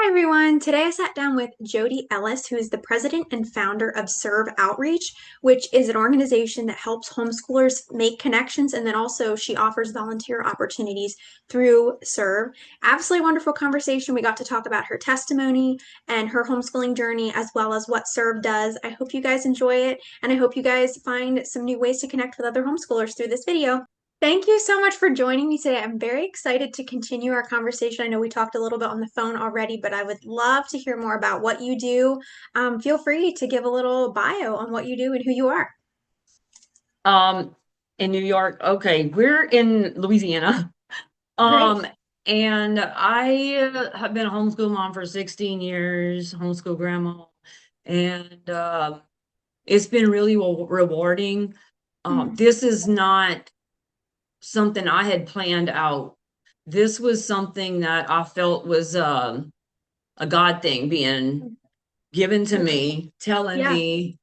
Hi everyone. Today I sat down with Jodie Ellis, who is the president and founder of S.E.R.V.E. Outreach, which is an organization that helps homeschoolers make connections, and then also she offers volunteer opportunities through S.E.R.V.E. Absolutely wonderful conversation. We got to talk about her testimony and her homeschooling journey, as well as what S.E.R.V.E. does. I hope you guys enjoy it, and I hope you guys find some new ways to connect with other homeschoolers through this video. Thank you so much for joining me today. I'm very excited to continue our conversation. I know we talked a little bit on the phone already, but I would love to hear more about what you do. Feel free to give a little bio on what you do and who you are. Um, in New York. Okay, we're in Louisiana. Great. Um, and I have been a homeschool mom for 16 years, homeschool grandma, and it's been really rewarding. Mm, This is not something I had planned out. This was something that I felt was a God thing being given to okay. me, telling Yeah. me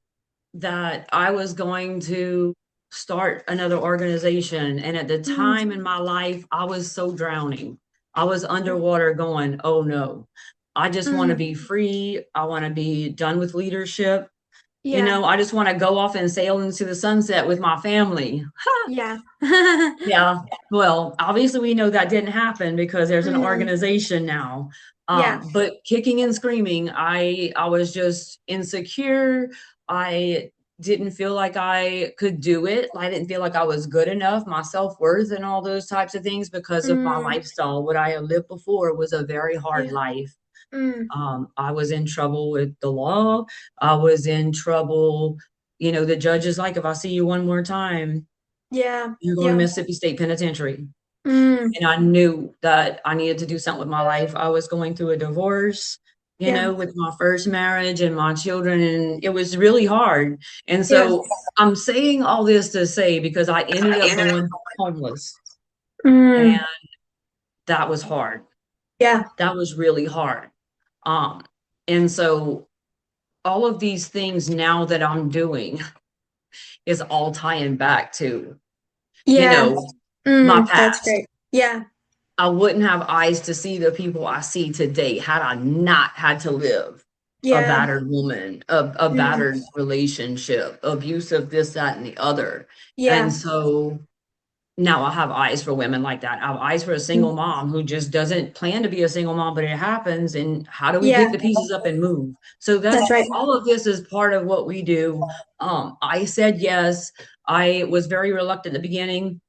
that I was going to start another organization. And at the Mm, time in my life, I was so drowning. I was underwater going, oh no, I just want to mm, be free. I want to be done with leadership. yeah. I just want to go off and sail into the sunset with my family. Yeah. Yeah. Well, obviously we know that didn't happen because there's an Mm, organization now. yeah. But kicking and screaming, I was just insecure. I didn't feel like I could do it. I didn't feel like I was good enough, my self-worth and all those types of things because of my Mm, lifestyle. What I had lived before was a very hard yeah. life. Mm, I was in trouble with the law. I was in trouble. The judge is like, if I see you one more time, yeah. you're going to Yeah. Mississippi State Penitentiary. Mm, And I knew that I needed to do something with my life. I was going through a divorce, yeah. with my first marriage and my children, and it was really hard. And Yeah. so I'm saying all this to say because I ended up going homeless, and Mm, that was hard. yeah. That was really hard. Um, and so all of these things now that I'm doing is all tying back to, you Yeah. know, my That's past. great. Yeah. I wouldn't have eyes to see the people I see today had I not had to live a Yeah. battered woman, a Mm, battered relationship, abusive, this, that, and the other. And yeah. so now I have eyes for women like that. I have eyes for a single Mm, mom who just doesn't plan to be a single mom, but it happens. And how do we pick yeah. the pieces up and move? So that's That's right. all of this is part of what we do. I said yes. I was very reluctant at the beginning.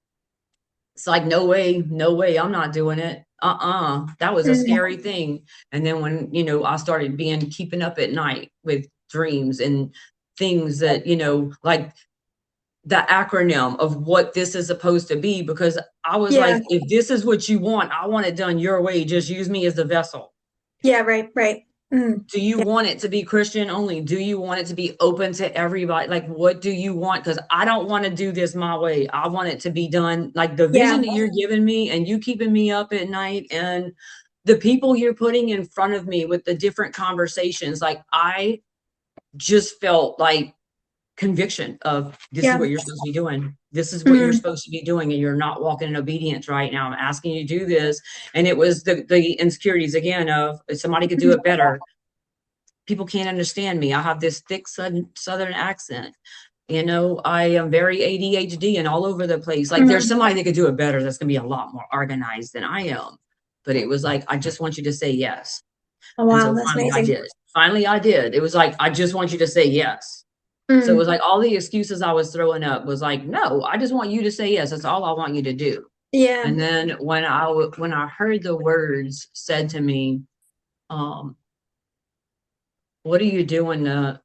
It's like, no way, no way, I'm not doing it. That was a Mm, scary thing. And then when, I started keeping up at night with dreams and things that, like the acronym of what this is supposed to be, because I was yeah. like, if this is what you want, I want it done your way. Just use me as the vessel. Yeah. Right. Right. Mm, Do you yeah. want it to be Christian only? Do you want it to be open to everybody? Like, what do you want? Because I don't want to do this my way. I want it to be done like the Yeah. vision that you're giving me and you keeping me up at night and the people you're putting in front of me with the different conversations. Like, I just felt like conviction of this is Yeah. what you're supposed to be doing. This is what you're Mm, supposed to be doing. And you're not walking in obedience right now. I'm asking you to do this. And it was the insecurities again of if somebody could do mm, it better. People can't understand me. I have this thick southern accent. I am very ADHD and all over the place. Like there's mm. somebody that could do it better. That's going to be a lot more organized than I am. But it was like, I just want you to say yes. Oh, And wow. so That's finally I amazing. did. Finally I did. It was like, I just want you to say yes. So it was Mm, like all the excuses I was throwing up was like, no, I just want you to say yes. That's all I want you to do. yeah. And then when I heard the words said to me, um, what are you doing to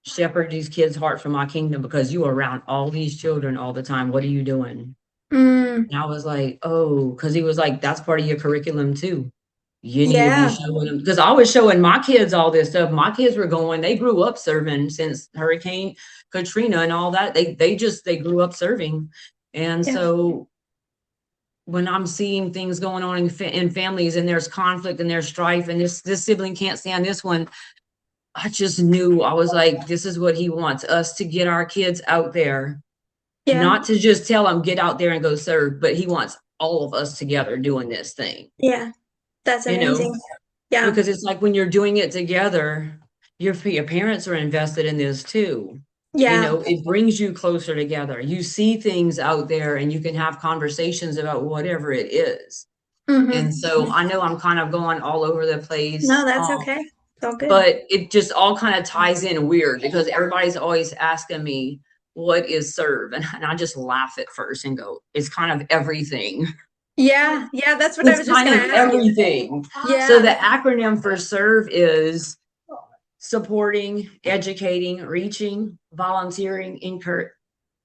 shepherd these kids' heart for my kingdom because you are around all these children all the time. What are you doing? Mm, And I was like, oh, because he was like, that's part of your curriculum too. You need to be yeah. showing them because I was showing my kids all this stuff. My kids were going, they grew up serving since Hurricane Katrina and all that. They grew up serving. And Yeah. so when I'm seeing things going on in families and there's conflict and there's strife and this sibling can't stand this one, I just knew I was like, this is what he wants us to get our kids out there, Yeah. not to just tell them get out there and go serve, but he wants all of us together doing this thing, Yeah. That's you know? amazing. Yeah. because it's like when you're doing it together, your parents are invested in this too. You Yeah. know, it brings you closer together. You see things out there and you can have conversations about whatever it is. Mm-hmm. And so I know I'm kind of going all over the No, place. that's okay. It's all good. But it just all kind of ties in weird because everybody's always asking me, what is serve? And I just laugh at first and go, it's kind of everything. Yeah. Yeah. That's what I It's was just kind gonna of ask you. everything. So the Yeah. acronym for serve is supporting, educating, reaching, volunteering,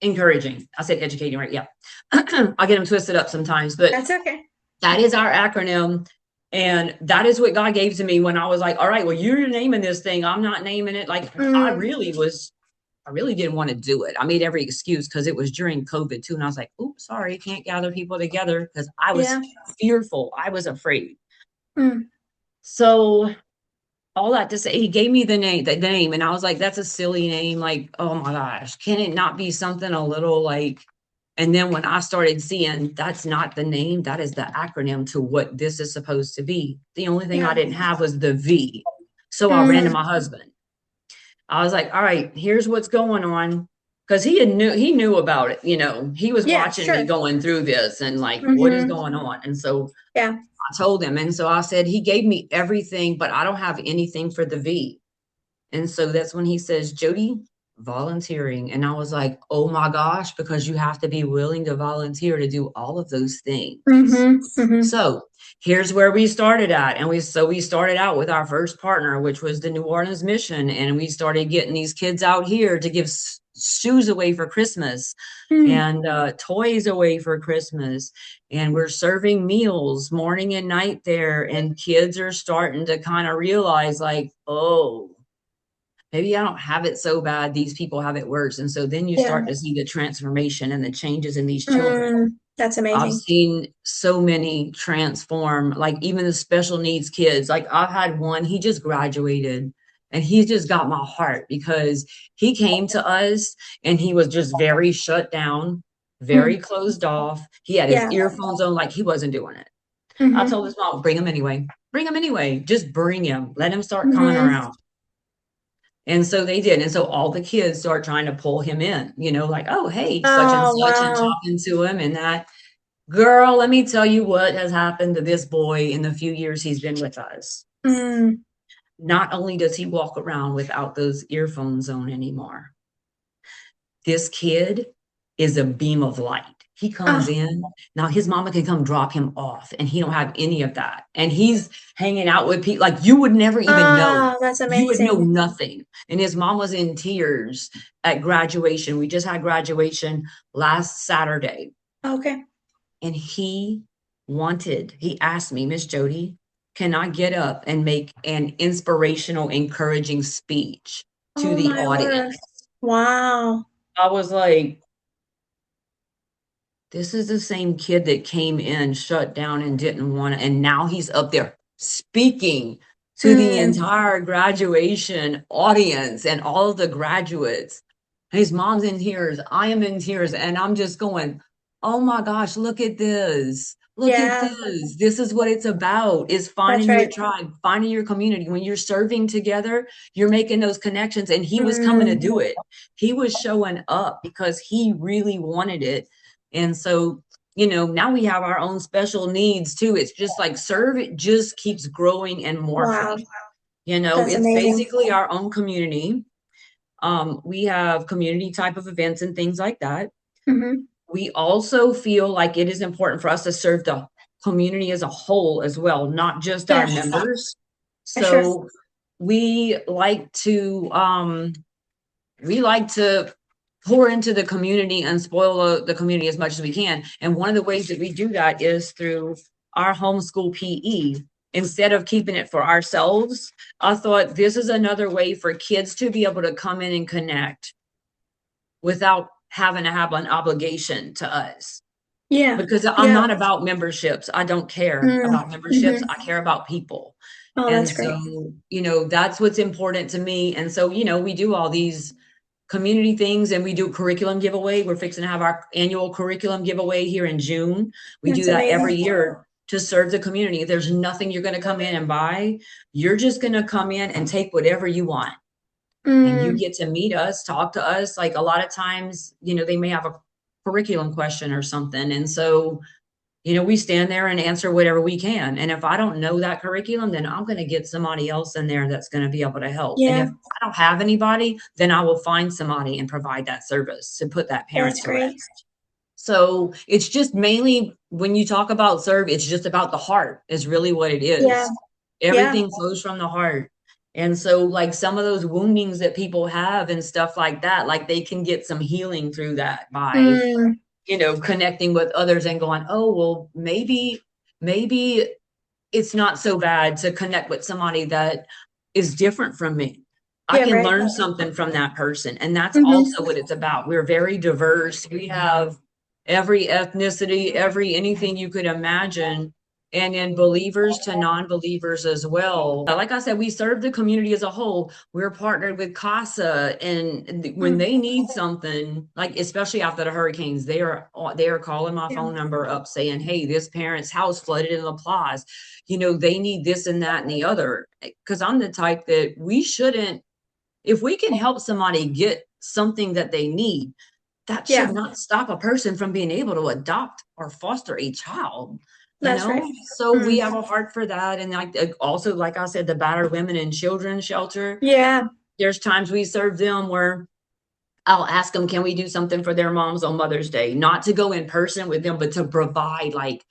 encouraging. I said educating, right? Yeah. I get them twisted up sometimes, but That's okay. that is our acronym. And that is what God gave to me when I was like, all right, well, you're naming this thing. I'm not naming it. Like Mm, I really didn't want to do it. I made every excuse because it was during COVID too. And I was like, oops, sorry, can't gather people together because I was yeah. fearful. I was afraid. Mm, So all that to say, he gave me the name, and I was like, that's a silly name. Like, oh my gosh, can it not be something a little like, and then when I started seeing that's not the name, that is the acronym to what this is supposed to be. The only thing I yeah. didn't have was the V. So I ran to Mm, my husband. I was like, all right, here's what's going on. Cause he knew about it, he was yeah, watching me sure. going through this and like, what is Mm-hmm. going on? And so Yeah. I told him. And so I said, he gave me everything, but I don't have anything for the V. And so that's when he says, Jodie, volunteering. And I was like, oh my gosh, because you have to be willing to volunteer to do all of those things. Mm-hmm. Mm-hmm. So here's where we started at. And we started out with our first partner, which was the New Orleans mission. And we started getting these kids out here to give shoes away for Christmas Mm, and toys away for Christmas. And we're serving meals morning and night there. And kids are starting to kind of realize like, oh, maybe I don't have it so bad. These people have it worse. And so then you yeah. start to see the transformation and the changes in these children. That's I've amazing. seen so many transform, like even the special needs kids. Like I've had one, he just graduated and he just got my heart because he came to us and he was just very shut down, very Mm, closed off. He had his yeah. earphones on, like he wasn't doing it. I Mm-hmm. told his mom, bring him anyway. Bring him anyway. Just bring him. Let him start coming Mm-hmm. around. And so they did. And so all the kids start trying to pull him in, like, oh, hey, such and Oh, such, and wow. talking to him and that. Girl, let me tell you what has happened to this boy in the few years he's been with us. Mm, Not only does he walk around without those earphones on anymore, this kid is a beam of light. He comes oh, in. Now his mama can come drop him off and he don't have any of that. And he's hanging out with people like you would never even know. oh, that's You would know amazing. nothing. And his mom was in tears at graduation. We just had graduation last Saturday. Okay. And he asked me, Miss Jodie, can I get up and make an inspirational, encouraging speech to Oh, the my word. audience? Wow. I was like, this is the same kid that came in, shut down, and didn't want to, and now he's up there speaking to the Mm, entire graduation audience and all of the graduates. His mom's in tears. I am in tears, and I'm just going, oh my gosh, look at this. Look at yeah, this. This is what it's about, is that's finding your right. tribe, finding your community. When you're serving together, you're making those connections. And he was coming to Mm, do it. He was showing up because he really wanted it. And so, now we have our own special needs too. It's just like serve, it just keeps growing and wow. morphing. That's It's amazing. basically our own community. We have community type of events and things like that. Mm-hmm. We also feel like it is important for us to serve the community as a whole as well, not just our Yeah, members. sure. So we like to pour into the community and spoil the community as much as we can. And one of the ways that we do that is through our homeschool PE. Instead of keeping it for ourselves, I thought this is another way for kids to be able to come in and connect without having to have an obligation to us. Yeah, Because I'm yeah. not about memberships. I don't care Mm, about memberships. mm-hmm. I care about people. Oh, And that's great. so, that's what's important to me. And so, we do all these community things and we do curriculum giveaway. We're fixing to have our annual curriculum giveaway here in June. We do That's that every amazing. year to serve the community. There's nothing you're going to come in and buy. You're just going to come in and take whatever you want. And you Mm, get to meet us, talk to us. Like a lot of times, they may have a curriculum question or something. And so, we stand there and answer whatever we can. And if I don't know that curriculum, then I'm going to get somebody else in there that's going to be able to help. And if yeah, I don't have anybody, then I will find somebody and provide that service to put that parent that's to great. rest. So it's just mainly when you talk about serve, it's just about the heart is really what it Yeah, is. yeah. Everything flows from the heart. And so like some of those woundings that people have and stuff like that, like they can get some healing through that by, Mm, connecting with others and going, oh, well, maybe it's not so bad to connect with somebody that is different from me. I yeah, can right. learn something from that person. And that's Hmm. also what it's about. We're very diverse. We have every ethnicity, every anything you could imagine. And in believers to non-believers as well. Like I said, we serve the community as a whole. We're partnered with CASA, and when Mm, they need something, like especially after the hurricanes, they are calling my yeah, phone number up saying, "Hey, this parent's house flooded in La Plaza. They need this and that and the other." Because I'm the type that we shouldn't, if we can help somebody get something that they need, that should yeah, not stop a person from being able to adopt or foster a child, you that's right. know? So we Mm, have a heart for that. And like also, like I said, the battered women and children shelter, yeah, there's times we serve them where I'll ask them, can we do something for their moms on Mother's Day? Not to go in person with them, but to provide like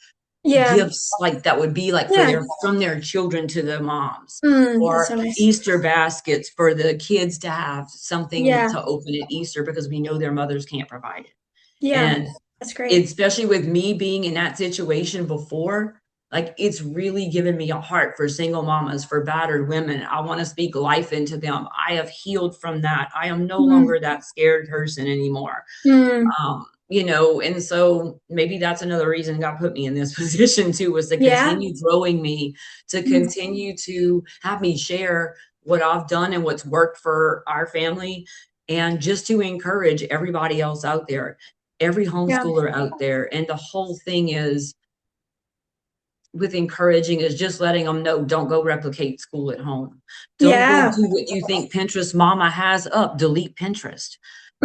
yeah, gifts like that would be like for yeah. their from their children to their moms, That's or so nice. Easter baskets for the kids to have something Yeah, to open at Easter because we know their mothers can't provide it. yeah, And that's great. especially with me being in that situation before, like it's really given me a heart for single mamas, for battered women. I want to speak life into them. I have healed from that. I am no Mm, longer that scared person anymore. mm, And so maybe that's another reason God put me in this position too, was to yeah, continue growing me, to mm, continue to have me share what I've done and what's worked for our family, and just to encourage everybody else out there, every yeah, homeschooler out there. And the whole thing is with encouraging is just letting them know, don't go replicate school at home. Don't go yeah. do what you think Pinterest mama has up. Delete Pinterest.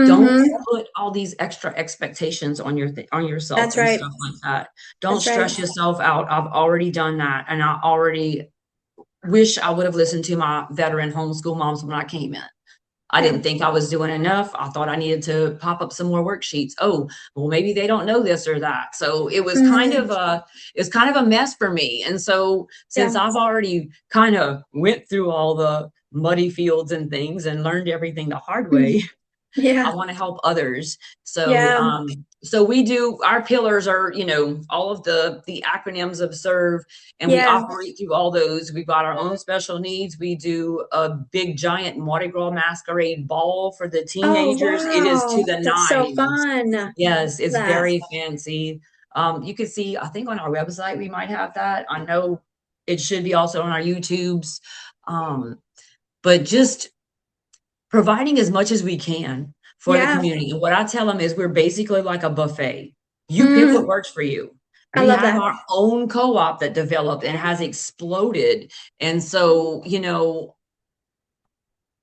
Don't Mm-hmm. put all these extra expectations on on yourself That's and right. stuff like that. Don't That's right. stress yourself out. I've already done that, and I already wish I would have listened to my veteran homeschool moms when I came in. I Yeah. didn't think I was doing enough. I thought I needed to pop up some more worksheets. Oh, well, maybe they don't know this or that. So it was kind Mm, of a mess for me. And so since yeah. I've already kind of went through all the muddy fields and things and learned everything the hard Mm, way, yeah. I want to help others. So, Yeah. we do, our pillars are, all of the acronyms of serve, and we Yeah. operate through all those. We've got our own special needs. We do a big giant Mardi Gras masquerade ball for the Oh, teenagers. It is to wow. the That's so nines. fun. Yes, it's That. very fancy. You can see, I think on our website, we might have that. I know it should be also on our YouTubes. Um, but just providing as much as we can for the Yeah. community. And what I tell them is we're basically like a buffet. You pick what Mm, works for you. I We love have that. our own co-op that developed and has exploded. And so,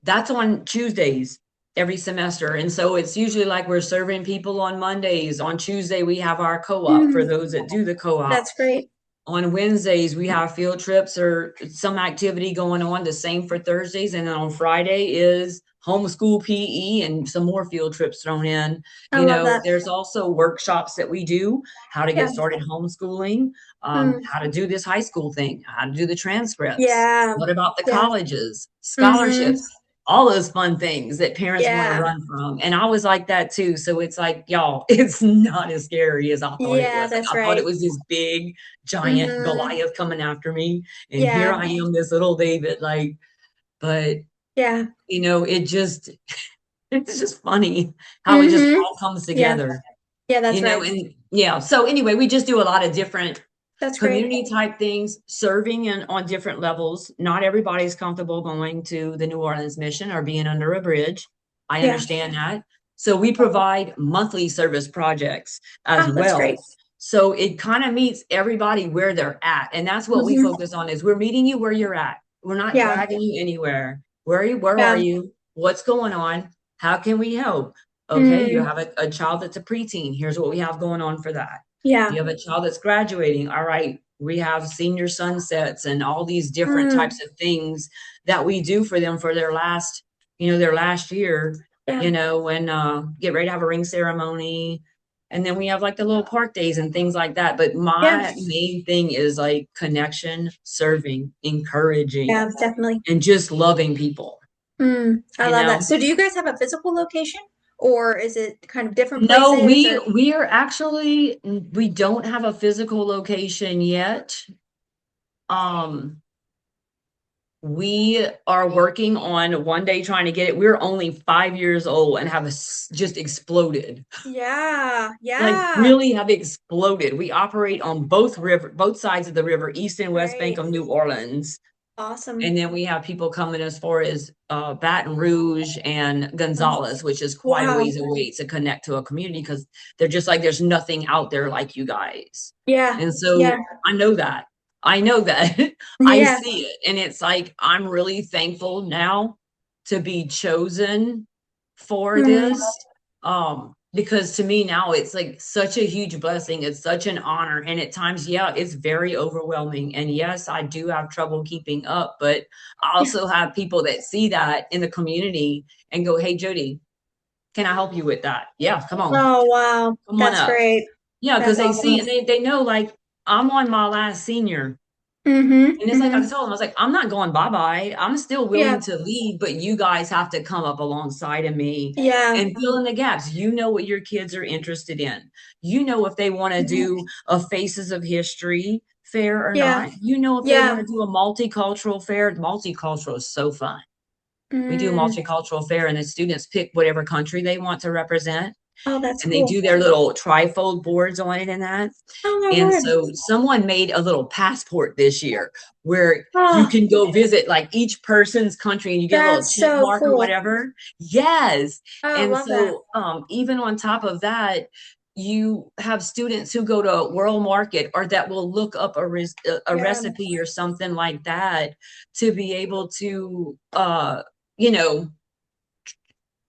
that's on Tuesdays every semester. And so it's usually like we're serving people on Mondays. On Tuesday, we have our co-op for Mm, those that do the co-op. that's great. On Wednesdays, we have field trips or some activity going on, the same for Thursdays. And then on Friday is homeschool PE and some more field trips thrown in. I love that. There's also workshops that we do, how to Yeah. get started homeschooling, Mm, how to do this high school thing, how to do the transcripts. yeah. What about the Yeah. colleges, Mm-hmm. scholarships, all those fun things that parents want to Yeah. run from. And I was like that too. So it's like, y'all, it's not as scary as I thought it Yeah, was. Like that's I thought it right. was this big giant Mm-hmm. Goliath coming after me. And here Yeah. I am, this little David, like, but Yeah. it just, it's just funny how it just Mm-hmm. all comes Yeah. together, Yeah, that's right. and yeah. So anyway, we just do a lot of different That's great. community type things, serving and on different levels. Not everybody's comfortable going to the New Orleans mission or being under a bridge. I Yeah. understand that. So we provide monthly service projects as Oh, that's well. great. So it kind of meets everybody where they're at. And that's what we Mhm. focus on, is we're meeting you where you're at. We're not Yeah. dragging you anywhere. Where are Yeah. you? What's going on? How can we help? Okay, you Mm. have a child that's a preteen. Here's what we have going on for that. Yeah. You have a child that's graduating. All right, we have senior sunsets and all these different Mm. types of things that we do for them for their last year, Yeah. and get ready to have a ring ceremony. And then we have like the little park days and things like that. But Yeah. my main thing is like connection, serving, encouraging, Yeah, definitely. and just loving people, I you love that. know? So do you guys have a physical location or is it kind of different No, places we or? we are actually we don't have a physical location yet. Um, we are working on one day trying to get it. We're only 5 years old and have just exploded. Yeah. Like Yeah. really have exploded. We operate on both sides of the river, east and west bank Great. of New Orleans. Awesome. And then we have people coming as far as Baton Rouge and Gonzales, which is quite a Wow. ways away to connect to a community, because they're just like, there's nothing out there like you guys. Yeah. And Yeah. so I know that. I know that. I Yeah. see it. And it's like, I'm really thankful now to be chosen for Mm. this. Because to me now it's like such a huge blessing. It's such an honor. And at times, yeah, it's very overwhelming. And yes, I do have trouble keeping up, but I Yeah. also have people that see that in the community and go, "Hey, Jodie, can I help you with that?" Yeah, Oh, wow. come on That's up. great. Yeah, because That's they see awesome. and they know, like, I'm on my last senior. Mm-hmm. And it's like I Mm-hmm. told them, I was like, I'm not going bye-bye. I'm still willing Yeah. to lead, but you guys have to come up alongside of me Yeah. and fill in the gaps. You know what your kids are interested in. You know if they want to Mhm. do a Faces of History fair or Yeah. not. You know if they want Yeah. to do a multicultural fair. Multicultural is so fun. We do a Mm. multicultural fair and the students pick whatever country they want to represent, Oh, that's and they cool. do their little trifold boards on it and that. Oh my And word. so someone made a little passport this year where you Oh, can go visit like each person's country and you get a little that's check so mark or cool. whatever. Yes. Oh, I And love that. so even on top of that, you have students who go to World Market or that will look up a Yeah. recipe or something like that to be able to you know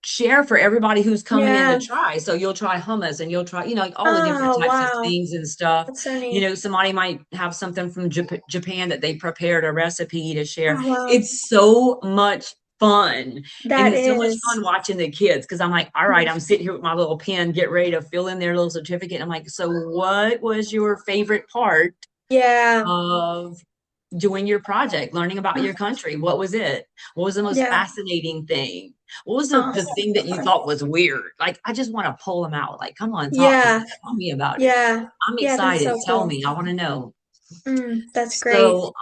share for everybody who's coming in to Yeah. try. So you'll try hummus and you'll try, like all the different Oh, types of wow. things and stuff. That's so neat. Somebody might have something from Japan that they prepared a recipe to share. Oh, wow. It's so much fun. And That it's so much is. fun watching the kids because I'm like, all right, I'm sitting here with my little pen, get ready to fill in their little certificate. I'm like, so what was your favorite part Yeah. of doing your project, learning about your country? What was it? What was the most Yeah. fascinating thing? What was Oh, the thing that you thought was weird? Like, I just want to pull them out. Like, come on, talk to me. yeah. Tell me about it. Yeah. I'm Yeah, that's excited. so Tell cool. me. I want to know. That's great. So,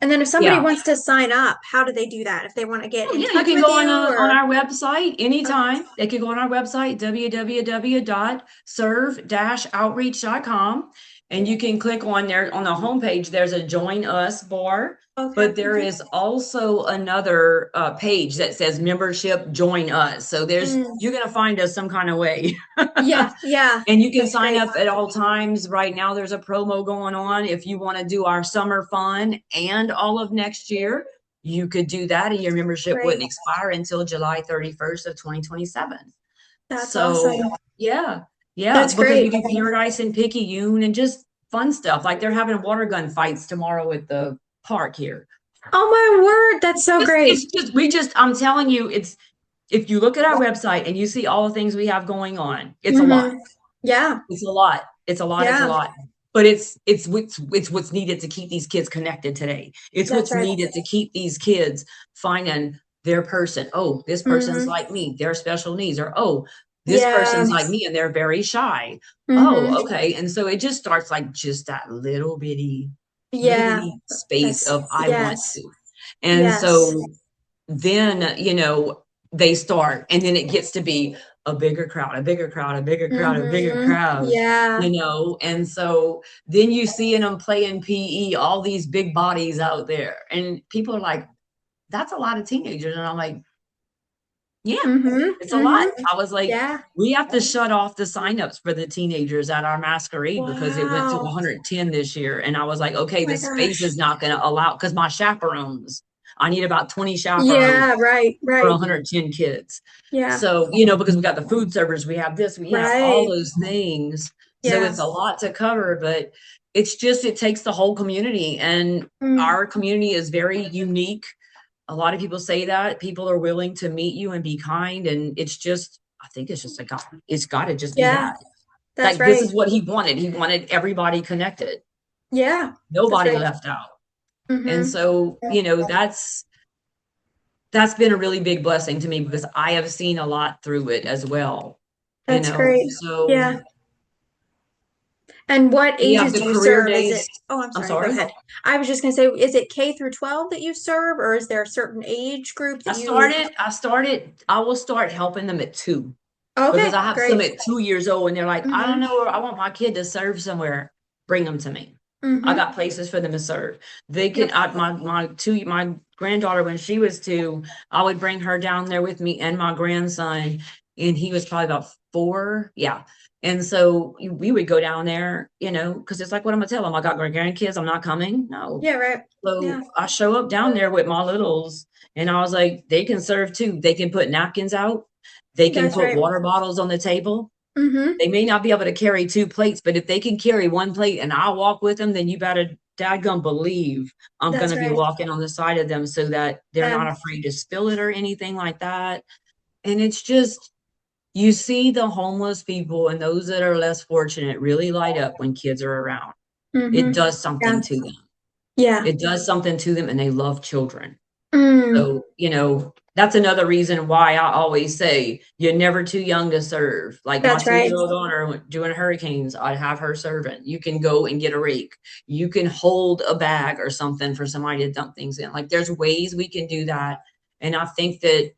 And then if somebody yeah. wants to sign up, how do they do that? If they want to get Oh, in yeah, you touch can with go you on or our website okay. anytime. They can go on our website, www.serve-outreach.com. And you can click on there on the homepage. There's a Join Us bar, Okay. but there is also another page that says Membership Join Us. So Mm. you're going to find us some kind of way. Yeah, yeah. And you can That's sign great. up at all times. Right now, there's a promo going on. If you want to do our summer fun and all of next year, you could do that, and your membership Great. wouldn't expire until July 31st of 2027. That's So, awesome. yeah, yeah, That's because we great. do Paradise and Picayune and just fun stuff. Like they're having water gun fights tomorrow at the park here. Oh my word, that's so great. I'm telling you, if you look at our website and you see all the things we have going on, it's a lot. Hmm. Yeah, It's a lot. It's a lot. It's a yeah, lot. But it's what's needed to keep these kids connected today. It's that's what's right. needed to keep these kids finding their person. Oh, this person's Hmm. like me. They're special needs. Or oh, this Yeah. person's like me and they're very shy. Hmm. Oh, okay. And so it just starts like just that little Yeah. bitty space That's of I want yes. to. And Yes. so then they start, and then it gets to be a bigger crowd, a bigger crowd, a bigger crowd, a bigger Hmm. crowd, Yeah. and so then you see them playing PE, all these big bodies out there, and people are like, that's a lot of teenagers. And I'm like, Yeah, Mhm. it's a lot. Mhm. I was like, Yeah. we have to shut off the signups for the teenagers at our masquerade because it went to Wow. 110 this year. And I was like, okay, Oh the my space gosh. is not going to allow, because my chaperones, I need about 20 chaperones Yeah, right, for right. 110 kids. Yeah. So, because we got the food servers, we have this, we have all Right. those things. So Yeah. it's a lot to cover, but it's just, it takes the whole community. And Mm. our community is very unique. A lot of people say that people are willing to meet you and be kind. And it's just, I think it's just like, it's got to just be Yeah, that. that's Like, this right. is what he wanted. He wanted everybody connected, Yeah, that's nobody right. left out. And Mhm. so, that's been a really big blessing to me because I have seen a lot through it as well, That's great. so Yeah. And what we have ages the do you career serve? Is days. it, oh, I'm I'm sorry, go sorry. ahead. I was just gonna say, is it K through 12 that you serve, or is there a certain age group I that you? started, I started, I will start helping them at 2 because Okay, I have some great. at 2 years old and they're like, I don't Mm-hmm. know, I want my kid to serve somewhere. Bring them to me. I Mm-hmm. got places for them to serve. They can, Yep. my granddaughter, when she was 2, I would bring her down there with me and my grandson, and he was probably about 4. Yeah. And so we would go down there, because it's like, what I'm gonna tell them? I got grandkids, I'm not coming. No. Yeah, right. Yeah, So I show up down there with my littles and I was like, they can serve too. They can put napkins out. They can that's put right. water bottles on the table. Mm-hmm. They may not be able to carry 2 plates, but if they can carry 1 plate and I'll walk with them, then you better dadgum believe I'm That's gonna be right. walking on the side of them so that they're Yeah. not afraid to spill it or anything like that. And it's just, you see the homeless people and those that are less fortunate really light up when kids are around. It Mm-hmm. does Yeah. something to them. Yeah. It does something to them and they love children. Mm. So, that's another reason why I always say you're never too young to serve. Like my That's right. 2-year-old daughter doing hurricanes, I'd have her serving. You can go and get a rake. You can hold a bag or something for somebody to dump things in. Like there's ways we can do that. And I think that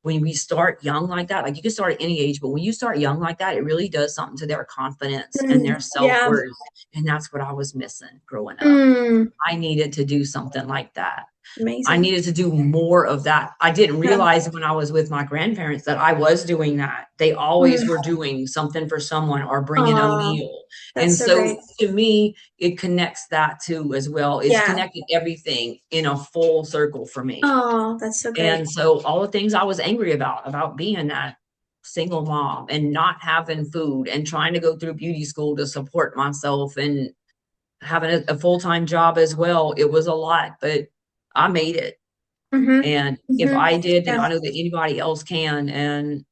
when we start young like that, like you can start at any age, but when you start young like that, it really does something to their confidence and Mm. their Yeah. self-worth. And that's what I was missing growing up. Mm. I needed to do something like that. I Amazing. needed to do more of that. I didn't Yeah. realize when I was with my grandparents that I was doing that. They always Mm. were doing something for someone or bringing a Aw, meal. that's And so so great. to me, it connects that too as well. It's Yeah. connected everything in a full circle for me. Oh, that's so great. And so all the things I was angry about being that single mom and not having food and trying to go through beauty school to support myself and having a full-time job as well. It was a lot, but I made it. Mm-hmm. And if Mm-hmm. I did, then Yeah. I know that anybody else can. And,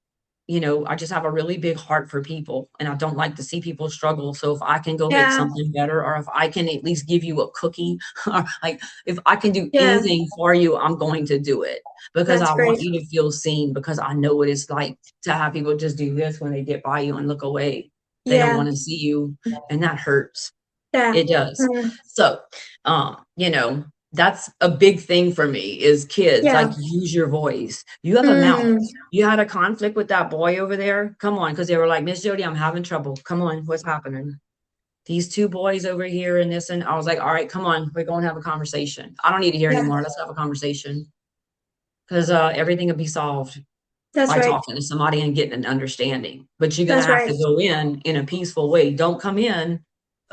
I just have a really big heart for people and I don't like to see people struggle. So if I can go make Yeah. something better, or if I can at least give you a cookie, or like if I can do Yeah. anything for you, I'm going to do it because That's I want great. you to feel seen, because I know what it's like to have people just do this when they get by you and look away. They don't Yeah. want to see you, and that hurts. Yeah. It does. Mm. So, that's a big thing for me is kids, like, Yeah. use your voice. You have a mouth. Mm. You had a conflict with that boy over there? Come on, because they were like, Miss Jodie, I'm having trouble. Come on, what's happening? These 2 boys over here and this, and I was like, all right, come on, we're going to have a conversation. I don't need to hear Yeah. anymore. Let's have a conversation because everything will be solved That's by right. talking to somebody and getting an understanding. But you're gonna That's have right. to go in a peaceful way. Don't come in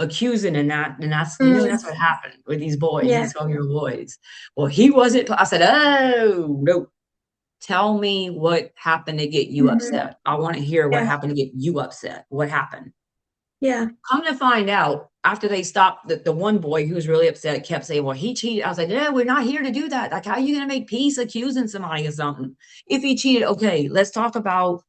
accusing and that, and that's Mm. what happened with these boys, Yeah. these 12-year-old boys. Well, he wasn't. I said, oh no, tell me what happened to get you Mm-hmm. upset. I want to hear what Yeah. happened to get you upset. What happened? Yeah. Come to find out, after they stopped, the one boy who was really upset kept saying, well, he cheated. I was like, no, we're not here to do that. Like, how are you going to make peace accusing somebody of something? If he cheated, okay, let's talk about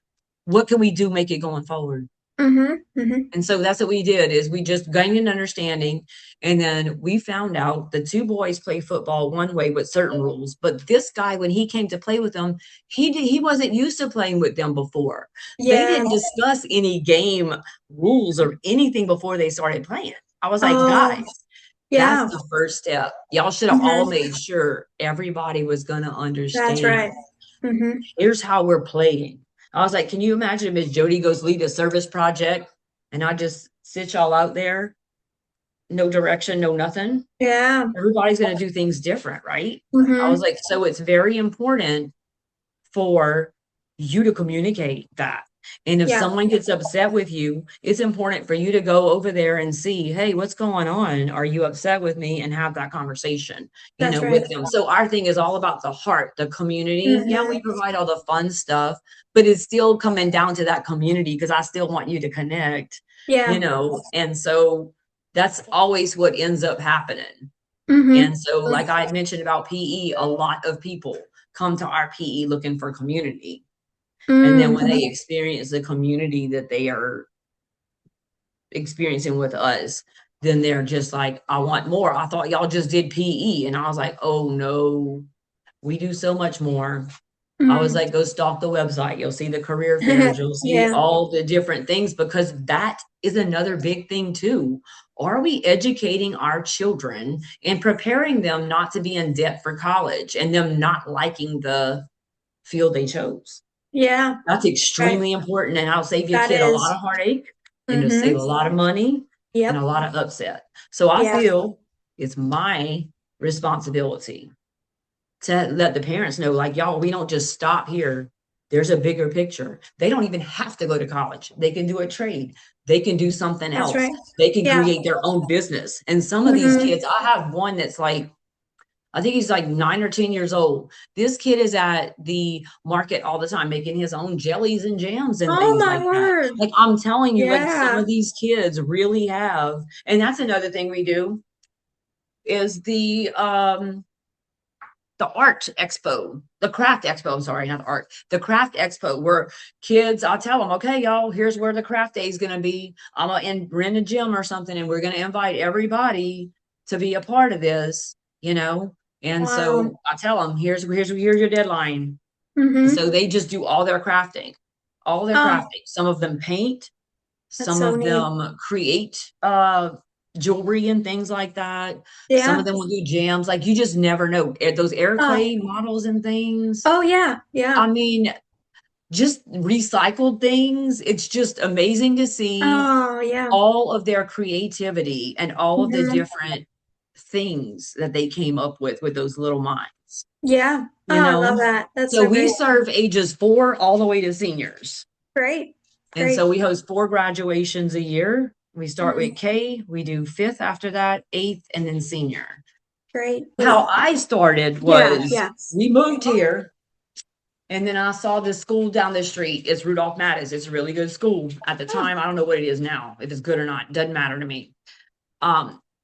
what can we do, make it going forward. Mm-hmm. Mm-hmm. And so that's what we did, is we just gained an understanding. And then we found out the 2 boys play football one way with certain rules. But this guy, when he came to play with them, he wasn't used to playing with them before. They Yeah. didn't discuss any game rules or anything before they started playing. I was like, Oh, guys, that's yeah. the first step. Y'all should have all Mm-hmm. made sure everybody was going to That's understand. right. Mm-hmm. Here's how we're playing. I was like, can you imagine if Miss Jody goes lead a service project and I just sit y'all out there, no direction, no nothing? Yeah. Everybody's going to do things different, right? I was Mm-hmm. like, so it's very important for you to communicate that. And if Yeah. someone gets upset with you, it's important for you to go over there and see, hey, what's going on? Are you upset with me? And have that conversation, That's right. with them. So our thing is all about the heart, the community. Yeah, Mm-hmm. we provide all the fun stuff, but it's still coming down to that community because I still want you to connect, Yeah. and so that's always what ends up happening. Mm-hmm. And so, like I had mentioned about PE, a lot of people come to our PE looking for community. And then when Mm-hmm. they experience the community that they are experiencing with us, then they're just like, I want more. I thought y'all just did PE. And I was like, oh no, we do so much more. I was Mm-hmm. like, go stalk the website. You'll see the career fairs. You'll see Yeah. all the different things because that is another big thing too. Are we educating our children and preparing them not to be in debt for college and them not liking the field they chose? Yeah. That's Right. extremely important, and I'll save your That kid a lot is. of heartache, and it'll Mm-hmm. save a lot of money and a Yep. lot of upset. So I Yeah. feel it's my responsibility to let the parents know, like, y'all, we don't just stop here. There's a bigger picture. They don't even have to go to college. They can do a trade. They can do something That's else. right. They can Yeah. create their own business. And some of these Mm-hmm. kids, I have one that's like, I think he's like 9 or 10 years old. This kid is at the market all the time, making his own jellies and jams and Oh things my like that. word. Like I'm telling you, like some Yeah. of these kids really have, and that's another thing we do is the art expo, the craft expo. I'm sorry, not art, the craft expo where kids, I'll tell them, okay, y'all, here's where the craft day is going to be. I'm going to rent a gym or something, and we're going to invite everybody to be a part of this, And Wow. so I tell them, here's your deadline. And Mm-hmm. so they just do all their Oh, crafting. Some of them paint, that's some so of neat. them create jewelry and things like that. Some Yeah. of them will do jams. Like you just never know. Those air Oh. clay models and things. Oh yeah. Yeah. I mean, just recycled things. It's just amazing to see Oh yeah. all of their creativity and all of the Mm-hmm. different things that they came up with those little minds, Yeah. Oh, you I love know? that. That's So so we great. serve ages 4 all the way to seniors. Great. And Great. so we host 4 graduations a year. We start Mm, with K, we do 5th after that, 8th, and then senior. great. How I started Yeah. was Yeah. we moved here and then I saw this school down the street. It's Rudolph Mattis. It's a really good school. At the Oh. time, I don't know what it is now, if it's good or not. Doesn't matter to me.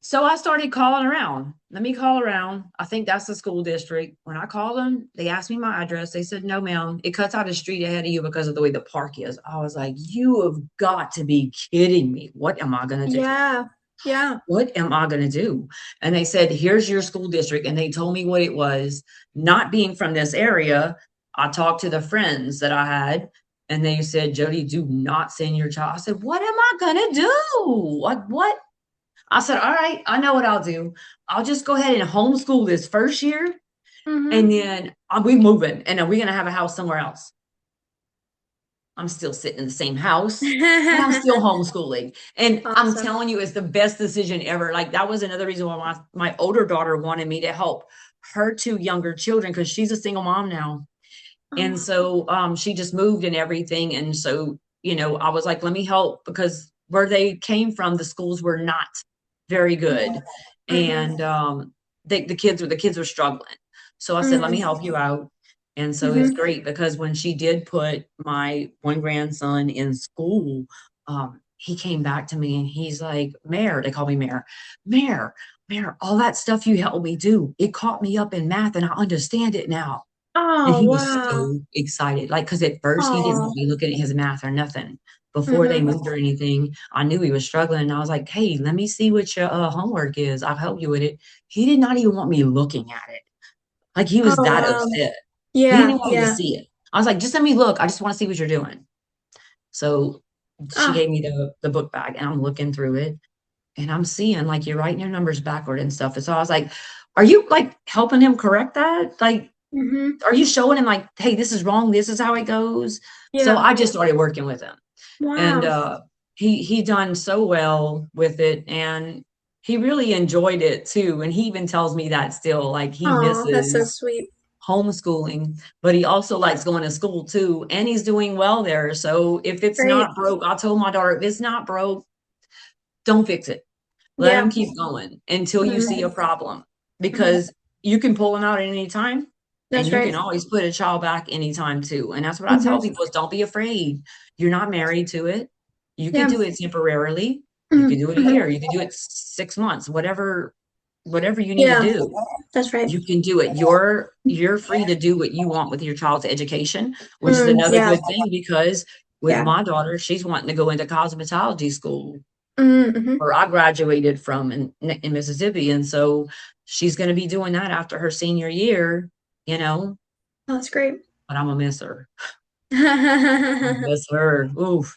So I started calling around. Let me call around. I think that's the school district. When I called them, they asked me my address. They said, no, ma'am, it cuts out a street ahead of you because of the way the park is. I was like, you have got to be kidding me. What am I going to do? Yeah. Yeah. What am I going to do? And they said, here's your school district. And they told me what it was. Not being from this area, I talked to the friends that I had, and they said, Jodie, do not send your child. I said, what am I going to do? What? I said, all right, I know what I'll do. I'll just go ahead and homeschool this first year. Mm-hmm. And then we moving and then we're going to have a house somewhere else. I'm still sitting in the same house and I'm still homeschooling. And I'm Awesome. telling you, it's the best decision ever. Like that was another reason why my older daughter wanted me to help her 2 younger children because she's a single mom now. And Oh. so she just moved and everything. And so, I was like, let me help because where they came from, the schools were not very good. Mm-hmm. And the kids were struggling. So I said, let me Mm-hmm. help you out. And so it's Mm-hmm. great because when she did put my one grandson in school, he came back to me and he's like, Mayor, they call me Mayor, Mayor, all that stuff you helped me do, it caught me up in math and I understand it now. And Oh he was wow. so excited, like, because at first he didn't Oh. want me looking at his math or nothing. Before they Mm-hmm. moved or anything, I knew he was struggling. And I was like, hey, let me see what your homework is. I'll help you with it. He did not even want me looking at it. Like he was Oh that wow. upset. He didn't Yeah. even want me to Yeah. see it. I was like, just let me look. I just want to see what you're doing. So she Oh. gave me the book bag and I'm looking through it and I'm seeing like you're writing your numbers backward and stuff. And so I was like, are you like helping him correct that? Like, Mm-hmm. are you showing him like, hey, this is wrong, this is how it goes? So Yeah. I just started working with him. And Wow. he done so well with it and he really enjoyed it too. And he even tells me that still, like he Oh, that's so misses sweet. homeschooling, but he also likes going to school too, and he's doing well there. So if it's Great. not broke, I told my daughter, if it's not broke, don't fix it. Let Yeah. him keep going until you see a Mhm. problem, Mhm. because you can pull him out at any time, and That's you can right. always put a child back anytime too. And that's what I tell Mhm. people is don't be afraid. You're not married to it. You could Yeah. do it temporarily. You could Mhm. do it a Mhm. year. You could do it 6 months, whatever you need to Yeah. do. That's right. You can do it. You're free to do what you want with your child's education, which is Mm, another yeah. good thing, because with Yeah. my daughter, she's wanting to go into cosmetology school, Mm-hmm. where I graduated from in Mississippi. And so she's going to be doing that after her senior year, you know, That's great. but I'm gonna miss her. I Well, miss her. Oof.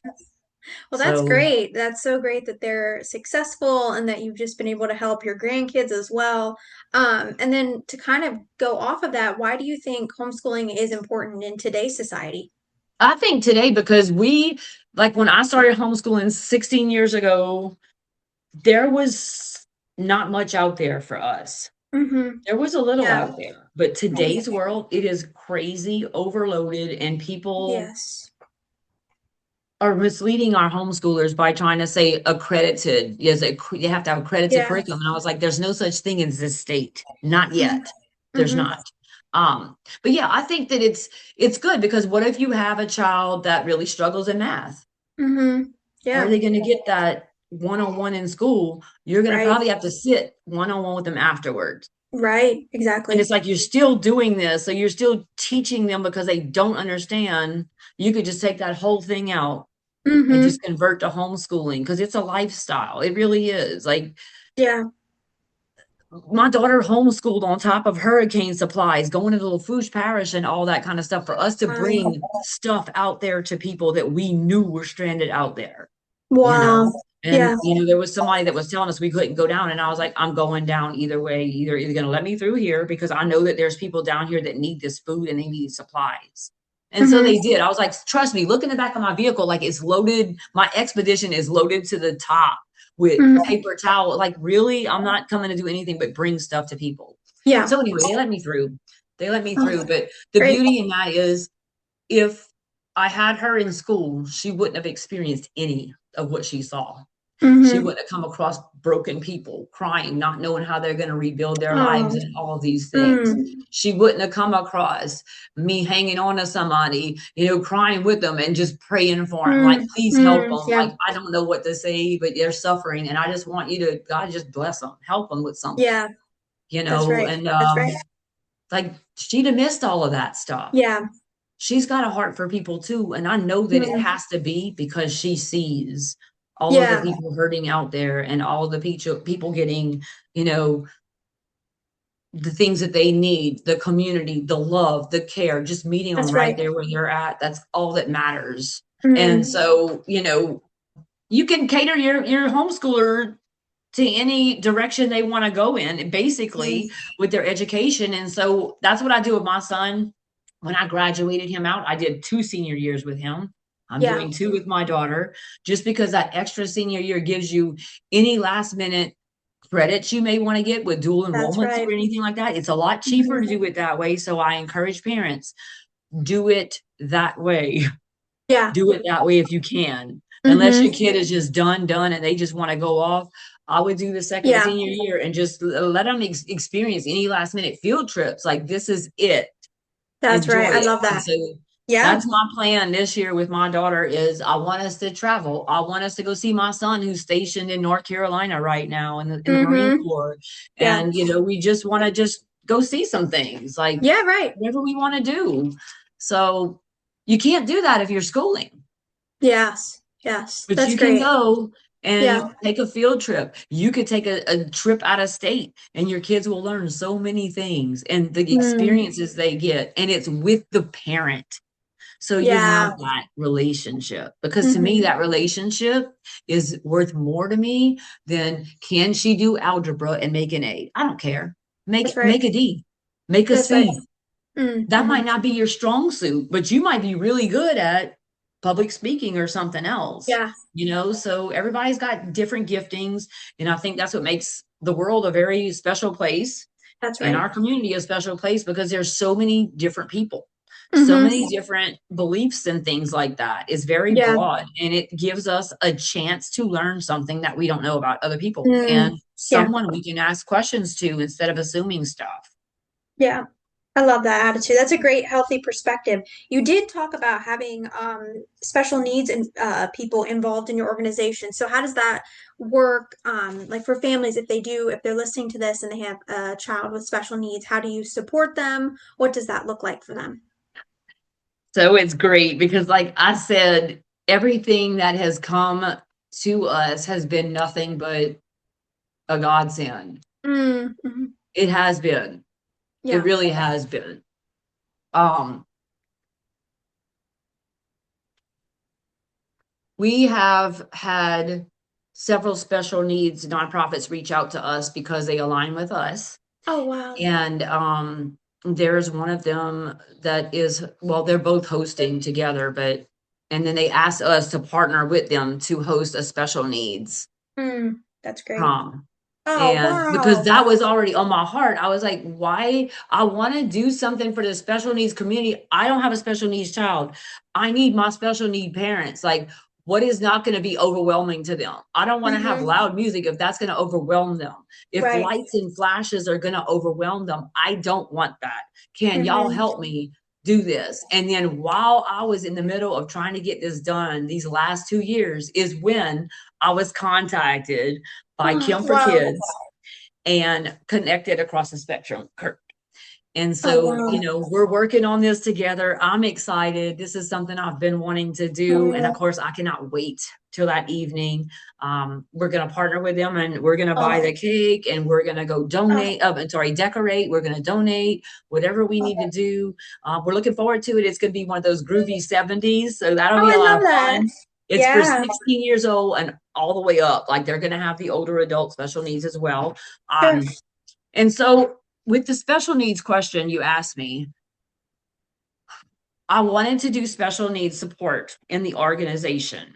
that's So great. That's so great that they're successful and that you've just been able to help your grandkids as well. And then to kind of go off of that, why do you think homeschooling is important in today's society? I think today, because like when I started homeschooling 16 years ago, there was not much out there for us. Mm-hmm. There was a little Yeah. out there, but today's world, it is crazy, overloaded, and people Yes. are misleading our homeschoolers by trying to say accredited. Yes, you have to have accredited Yeah. curriculum. And I was like, there's no such thing in this state. Not Mm-hmm. yet. There's Mm-hmm. not. But yeah, I think that it's good, because what if you have a child that really struggles in math? Mm-hmm. Are Yeah. they going to get that one-on-one in school? You're going to Right. probably have to sit one-on-one with them afterwards. Right. And Exactly. it's like you're still doing this, so you're still teaching them because they don't understand. You could just take that whole thing out and Mm-hmm. just convert to homeschooling, because it's a lifestyle. It really is. Like Yeah. my daughter homeschooled on top of hurricane supplies, going to the Lafourche Parish and all that kind of stuff, for us to bring Wow. stuff out there to people that we knew were stranded out there, you know. Wow. And Yeah. there was somebody that was telling us we couldn't go down, and I was like, I'm going down either way. Either going to let me through here, because I know that there's people down here that need this food and they need supplies. And so Mm-hmm. they did. I was like, trust me, look in the back of my vehicle, like it's loaded. My expedition is loaded to the top with Mm-hmm. paper towel. Like, really, I'm not coming to do anything but bring stuff to people. Yeah. So anyway, they let me through. They let me through. Oh, But the great. beauty in that is, if I had her in school, she wouldn't have experienced any of what she saw. She Mm-hmm. wouldn't have come across broken people crying, not knowing how they're going to rebuild their lives Oh. and all of these things. Mm. She wouldn't have come across me hanging on to somebody, crying with them and just praying for them. Like, Mm. please help Mm. them. Yeah. Like, I don't know what to say, but they're suffering. And I just want you to, God, just bless them, help them with something, Yeah. That's right. and, That's right. like she'd have missed all of that stuff. Yeah. She's got a heart for people too, and I know that it Mm. has to be because she sees all of the Yeah. people hurting out there, and all the people getting, you know, the things that they need, the community, the love, the care, just meeting them That's right right. there where they're at. That's all that matters. And Mm. so, you can cater your homeschooler to any direction they want to go in, Mm. basically, with their education. And so that's what I do with my son. When I graduated him out, I did 2 senior years with him. I'm Yeah. doing 2 with my daughter, just because that extra senior year gives you any last minute credits you may want to get with dual That's enrollments right. or anything like that. It's a lot cheaper to Mhm. do it that way. So I encourage parents, do it that way. Yeah. Do it that way if you can. Unless your Mm-hmm. kid is just done, and they just want to go off. I would do the second Yeah. senior year and just let them experience any last minute field trips. Like, this is it. That's right. Enjoy I it. love And that. so Yeah. that's my plan this year with my daughter is I want us to travel. I want us to go see my son who's stationed in North Carolina right now in the Marine Mm-hmm. Corps. Yeah. And we just want to just go see some things, like Yeah. Right. whatever we want to do. So you can't do that if you're schooling. Yes. Yes. But That's you can great. go and Yeah. take a field trip. You could take a trip out of state, and your kids will learn so many things and the Mm. experiences they get. And it's with the parent. So you have Yeah. that relationship, because to me, Mm-hmm. that relationship is worth more to me than can she do algebra and make an A? I don't care. That's Make right. a D, make a That's right. C. That Mm-hmm. might not be your strong suit, but you might be really good at public speaking or something else, Yeah. so everybody's got different giftings. And I think that's what makes the world a very special place, That's And right. our community is a special place because there's so many different people, so Mm-hmm. many different beliefs and things like that. It's very Yeah. broad, and it gives us a chance to learn something that we don't know about other people, Mm. and Yeah. someone we can ask questions to instead of assuming stuff. Yeah. I love that attitude. That's a great, healthy perspective. You did talk about having special needs and people involved in your organization. So how does that work? Like for families, if they're listening to this and they have a child with special needs, how do you support them? What does that look like for them? So it's great because, like I said, everything that has come to us has been nothing but a godsend. Mm-hmm. It has been. It Yeah. really has been. Um, we have had several special needs nonprofits reach out to us because they align with us. Oh, wow. And there's one of them that is, well, they're both hosting together, but and then they asked us to partner with them to host a special needs That's great. prom. Oh, And because wow. that was already on my heart, I was like, why? I want to do something for the special needs community. I don't have a special needs child. I need my special need parents. Like, what is not going to be overwhelming to them? I don't want to have Mm-hmm. loud music if that's going to overwhelm them. If Right. lights and flashes are going to overwhelm them, I don't want that. Can y'all Mm-hmm. help me do this? And then while I was in the middle of trying to get this done, these last 2 years is when I was contacted by Kim for Wow. Kids and Connected Across the Spectrum. And Oh, so, wow. we're working on this together. I'm excited. This is something I've been wanting to do. And of Mm. course, I cannot wait till that evening. We're going to partner with them and we're going to buy Oh, the cake and we're going to go oh, donate, decorate. We're going to donate whatever we need to do. We're looking forward to it. It's going to be one of those groovy 70s. So that'll oh, be I a lot love of that. fun. It's for Yeah, 16 years old and all the way up. Like they're going to have the older adult special needs as well. sure. And so with the special needs question you asked me, I wanted to do special needs support in the organization.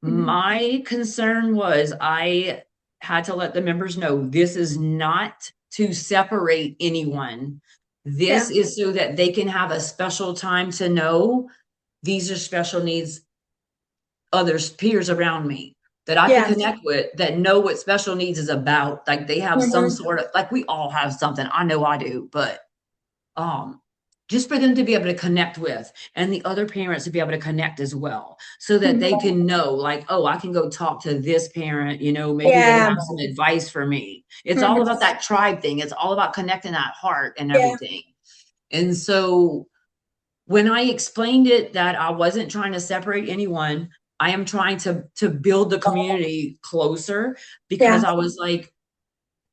Mhm. My concern was I had to let the members know this is not to separate anyone. Yeah. This is so that they can have a special time to know these are special needs others peers around me that I could Yeah. connect with that know what special needs is about. Like they have some Hmm. sort of like we all have something. I know I do, but um just for them to be able to connect with and the other parents to be able to connect as well so that they Hmm. can know like, oh, I can go talk to this parent, maybe they Yeah. have some advice for me. It's all Hmm. about that tribe thing. It's all about connecting that heart and Yeah. everything. And so when I explained it that I wasn't trying to separate anyone, I am trying to build the community closer Yeah. because I was like,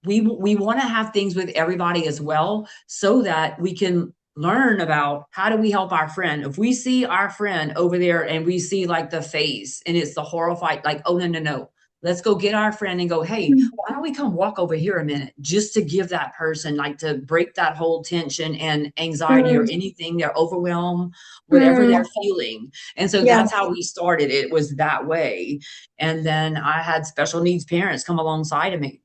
we want to have things with everybody as well so that we can learn about how do we help our friend. If we see our friend over there and we see like the face and it's the horrified, like, oh, no, no, no. Let's go get our friend and go, hey, why don't we come walk over here a minute just to give that person, like to break that whole tension and anxiety or Mm. anything, they're overwhelmed, whatever Mm. they're feeling. And so Yeah. that's how we started. It was that way. And then I had special needs parents come alongside of me.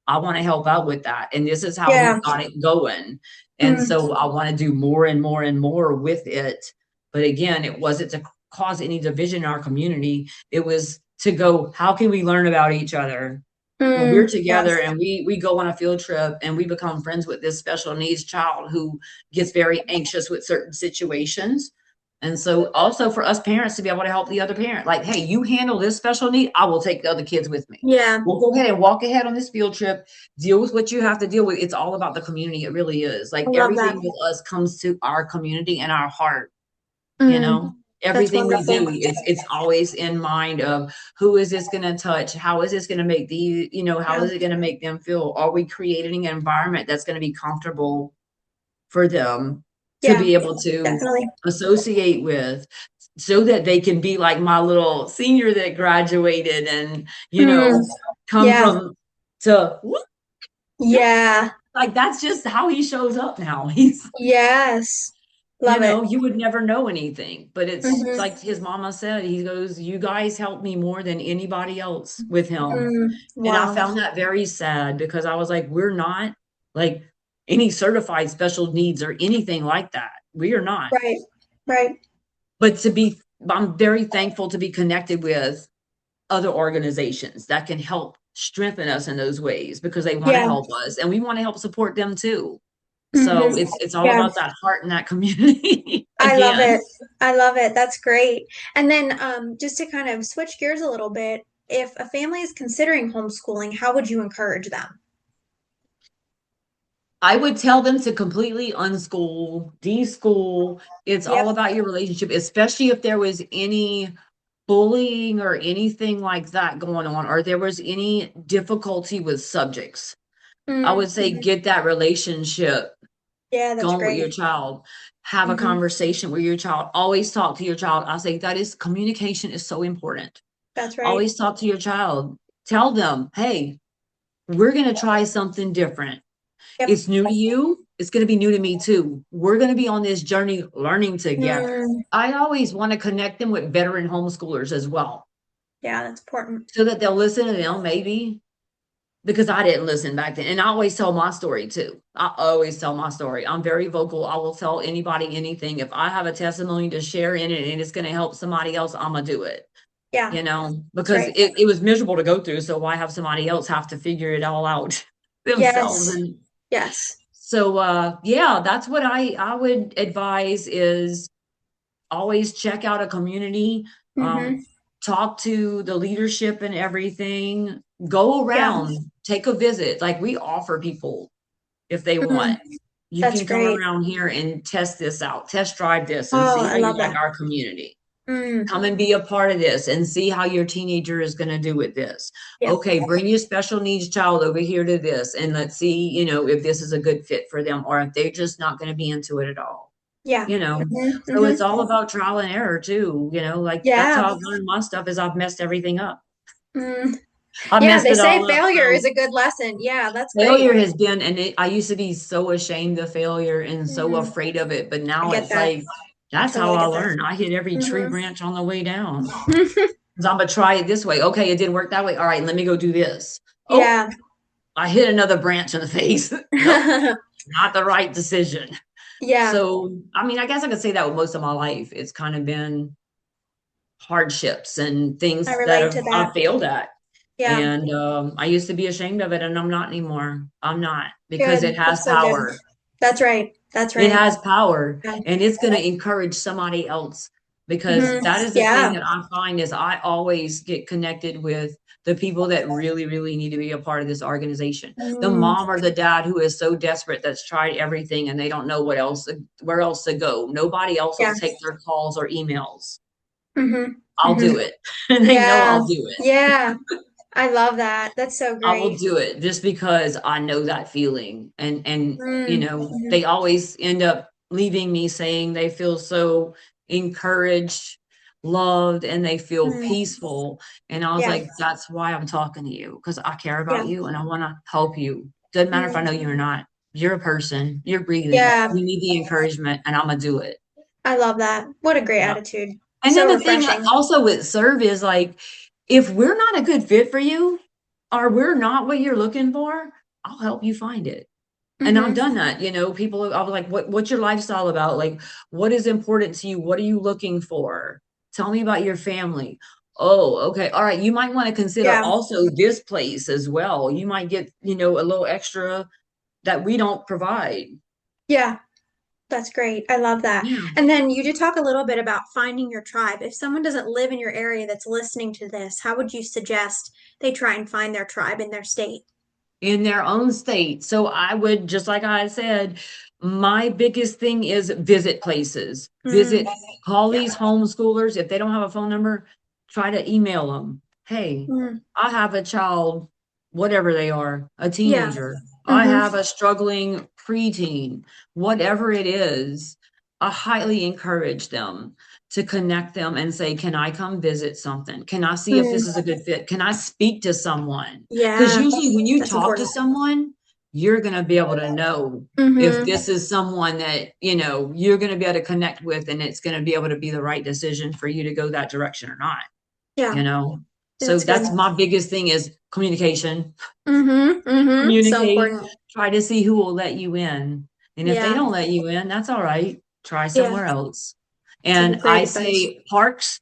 I want to help out with that. And this is how we Yeah. got it going. And Mm. so I want to do more and more and more with it. But again, it wasn't to cause any division in our community. It was to go, how can we learn about each other? When we're Mm. Yes. together and we go on a field trip and we become friends with this special needs child who gets very anxious with certain situations. And so also for us parents to be able to help the other parent, like, hey, you handle this special need, I will take the other kids with me. Yeah. We'll go ahead and walk ahead on this field trip, deal with what you have to deal with. It's all about the community. It really is. I Like love that. everything with us comes to our community and our heart, you Mm. know. That's Everything we wonderful. do, it's always in mind of who is this going to touch? How is this going to make how Yeah. is it going to make them feel? Are we creating an environment that's going to be comfortable for them to Yeah. be able to Definitely. associate with so that they can be like my little senior that graduated and, Mm. come Yeah. from to Yeah. like that's just how he shows up now. He's Yes. Love it. you would never know anything, but it's Hmm. like his mama said, he goes, you guys helped me more than anybody else with him. Mm. And I Wow. found that very sad because I was like, we're not like any certified special needs or anything like that. We are not. Right. Right. But I'm very thankful to be connected with other organizations that can help strengthen us in those ways because they want to Yeah. help us and we want to help support them too. So Hmm. it's all Yeah. about that heart in that community I love again. it. I love it. That's great. And then just to kind of switch gears a little bit, if a family is considering homeschooling, how would you encourage them? I would tell them to completely unschool, deschool. It's all Yep. about your relationship, especially if there was any bullying or anything like that going on, or there was any difficulty with subjects. I would say Mm-hmm. get that relationship Yeah, that's going with your great. child. Have a Hmm. conversation with your child. Always talk to your child. I say that is communication is so important. That's right. Always talk to your child. Tell them, hey, we're going to try something different. Yep. It's new to you. It's going to be new to me too. We're going to be on this journey learning together. Mm, I always want to connect them with veteran homeschoolers as well yeah, that's important. so that they'll listen to them maybe because I didn't listen back then. And I always tell my story too. I always tell my story. I'm very vocal. I will tell anybody anything. If I have a testimony to share in it and it's going to help somebody else, I'm going to do it, Yeah, that's because right. it was miserable to go through. So why have somebody else have to figure it all out themselves? Yes. And Yes. so, yeah, that's what I would advise is always check out a community, Mm-hmm. um, talk to the leadership and everything, go Yeah. around, take a visit. Like we offer people if they Mm, want, you that's can come great. around here and test this out, test drive this and Oh, see I how you love like that. our community. Mm, Come and be a part of this and see how your teenager is going to do with this. yep. Okay, bring your special needs child over here to this and let's see, if this is a good fit for them or if they're just not going to be into it at all. Yeah. You know, Mm-hmm. so it's Mm-hmm. all about trial and error too, like that's Yeah. how I've learned my stuff is I've messed everything up. Mm, I yeah, messed they it say all up. failure is So a good lesson. Yeah, that's great. failure has been, and I used to be so ashamed of failure and so Mm, afraid of it, but I now get it's that. like, that's how Totally I get that. learn. I hit every tree Mm-hmm. branch on the way down. 'Cause I'm gonna try it this way. Okay, it didn't work that way. All right, let me go do this. Oh, Yeah. I hit another branch in the face. Nope, not the right decision. Yeah, So, I mean, I guess I could say that with most of my life. It's kind of been hardships and I things that relate to I've that. failed at. Yeah, And I used to be ashamed of it, and I'm not anymore. I'm not because it good. has That's so good. power. That's right. That's It right. has power, Yeah. and it's going to encourage somebody else because Hmm. that is the thing Yeah. that I find is I always get connected with the people that really, really need to be a part of this organization. The Mm, mom or the dad who is so desperate that's tried everything and they don't know where else to go. Nobody else will yeah. take their calls or emails. Hmm. I'll Hmm. do it. And they know Yeah. I'll do it. Yeah. I love that. That's so I will great. do it just because I know that feeling. And Mm, hmm. they always end up leaving me saying they feel so encouraged, loved, and they feel Mm, peaceful. And I was yeah. like, that's why I'm talking to you, because I care Yeah. about you and I want to help you. Doesn't matter if I know Mm, you or not. You're a person, you're breathing, yeah. you need the encouragement, and I'm gonna do it. I love that. What a great Yeah. attitude. And then So the thing refreshing. also with serve is like, if we're not a good fit for you, or we're not what you're looking for, I'll help you find it. And I've Hmm. done that, people, I was like, what's your lifestyle about? Like, what is important to you? What are you looking for? Tell me about your family. Oh, okay. All right. You might want to consider Yeah. also this place as well. You might get, a little extra that we don't provide. Yeah. That's great. I love that. Yeah. And then you did talk a little bit about finding your tribe. If someone doesn't live in your area that's listening to this, how would you suggest they try and find their tribe in their state? In their own state. So I would, just like I said, my biggest thing is visit places. Mm, Call yeah. these homeschoolers. If they don't have a phone number, try to email them. Hey, Mm, I have a child, whatever they are, a yeah. teenager. I Hmm. have a struggling preteen, whatever it is. I highly encourage them to connect them and say, can I come visit something? Can I see if Mm, this is a good fit? Can I speak to someone? Because yeah. usually when you That's talk to important. someone, you're going to be able to know if Hmm. this is someone that, you're going to be able to connect with and it's going to be able to be the right decision for you to go that direction or not, Yeah. you know? So That's good. that's my biggest thing is communication. Hmm. Hmm. So Communicate, important. try to see who will let you in. And if they Yeah. don't let you in, that's all right. Try Yeah. somewhere else. It's And great I advice. say parks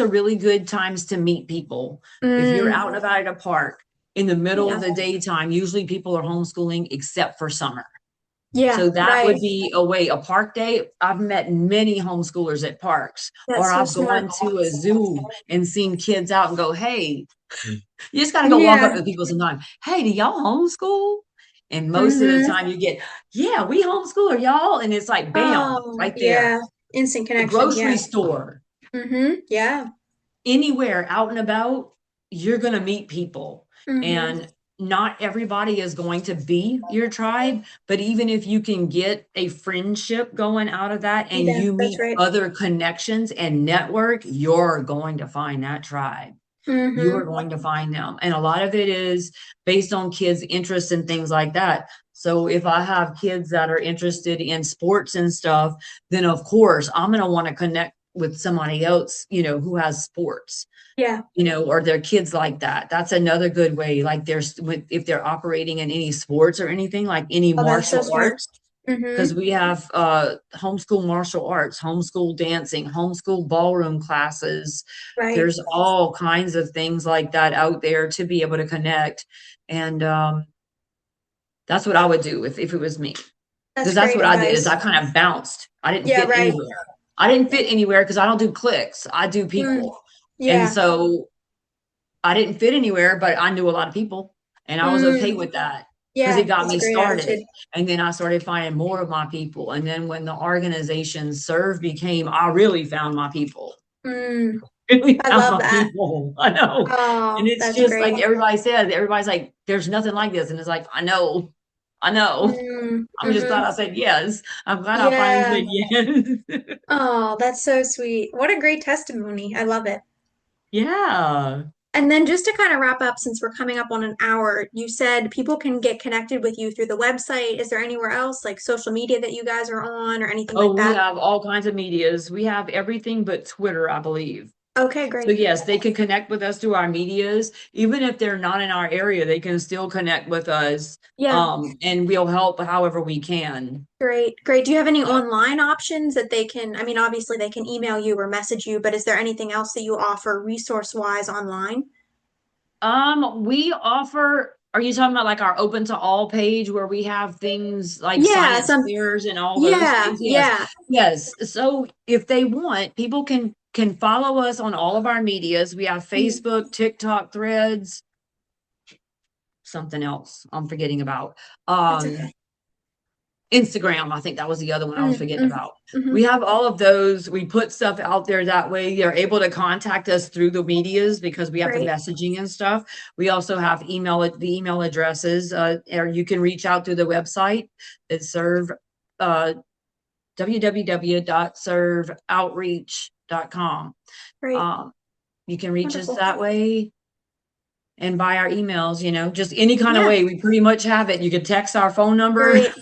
are really good times to meet people. If you're Mm, out and about at a park in the middle yeah. of the daytime, usually people are homeschooling except for summer. Yeah. So that Right. would be a way, a park day. I've met many homeschoolers at parks, or That's so I've smart. gone to a zoo and seen kids out and go, hey, you just got to go walk up Yeah. to people sometimes. Hey, do y'all homeschool? And most of the Mm-hmm. time you get, yeah, we homeschool, or y'all. And it's like, bam, Oh, right there. yeah. Instant The connection. grocery Yeah. store, Mm-hmm. Yeah. anywhere out and about, you're going to meet people. Mm-hmm. And not everybody is going to be your tribe, but even if you can get a friendship going out of that and Yeah, you that's meet right. other connections and network, you're going to find that tribe. You are Mm-hmm. going to find them. And a lot of it is based on kids' interests and things like that. So if I have kids that are interested in sports and stuff, then of course I'm going to want to connect with somebody else, who has sports, Yeah. or their kids like that. That's another good way. Like if they're operating in any sports or anything, like any Oh, that's so martial smart. arts, because Mm-hmm. we have homeschool martial arts, homeschool dancing, homeschool ballroom classes. Right. There's all kinds of things like that out there to be able to connect. And that's what I would do if it was me. That's Because that's great what I did is advice. I kind of bounced. I didn't Yeah, fit right. anywhere. I didn't fit anywhere because I don't do clicks. I do Mm. people. And Yeah. so I didn't fit anywhere, but I knew a lot of people and I was okay Mm. with that because Yeah, it got that's a me great started. attitude. And then I started finding more of my people. And then when the organization S.E.R.V.E became, I really found my people. Mm. Really I found love my that. people. I know. And Oh, it's that's just great. like everybody says, everybody's like, there's nothing like this. And it's like, I know. I know. Mm. I'm just glad Mm-hmm. I said yes. I'm glad I finally Yeah. said yes. Oh, that's so sweet. What a great testimony. I love it. Yeah. And then just to kind of wrap up, since we're coming up on an hour, you said people can get connected with you through the website. Is there anywhere else, like social media that you guys are on or anything like Oh, we that? have all kinds of medias. We have everything but Twitter, I believe. Okay, So great. yes, they can connect with us through our medias. Even if they're not in our area, they can still connect with us. Yeah, And we'll help however we can. great. Great. Do you have any online options that they can, I mean, obviously they can email you or message you, but is there anything else that you offer resource-wise online? We offer, are you talking about like our open to all page where we have things like Yeah, science some, fairs and all those yeah, things? Yes. yeah. Yes. So if they want, people can follow us on all of our medias. We have Mm, Facebook, TikTok, Threads, something else I'm forgetting about. that's Um, okay. Instagram, I think that was the other one I was Mm, forgetting mm, about. We hmm. have all of those. We put stuff out there that way. You're able to contact us through the medias because we have the Great. messaging and stuff. We also have the email addresses, or you can reach out through the website. It's serve uh, www.serveoutreach.com. Great. Um, you can reach us Wonderful. that way and by our emails, just any kind of Yeah, way. We pretty much have it. You can text our phone number. great.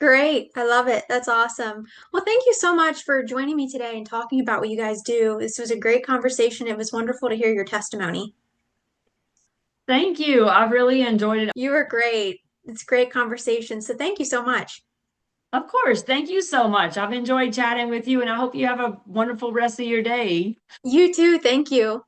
Great. I love it. That's awesome. Well, thank you so much for joining me today and talking about what you guys do. This was a great conversation. It was wonderful to hear your testimony. Thank you. I've really enjoyed it. You were great. It's a great conversation. So thank you so much. Of course. Thank you so much. I've enjoyed chatting with you, and I hope you have a wonderful rest of your day. You too. Thank you.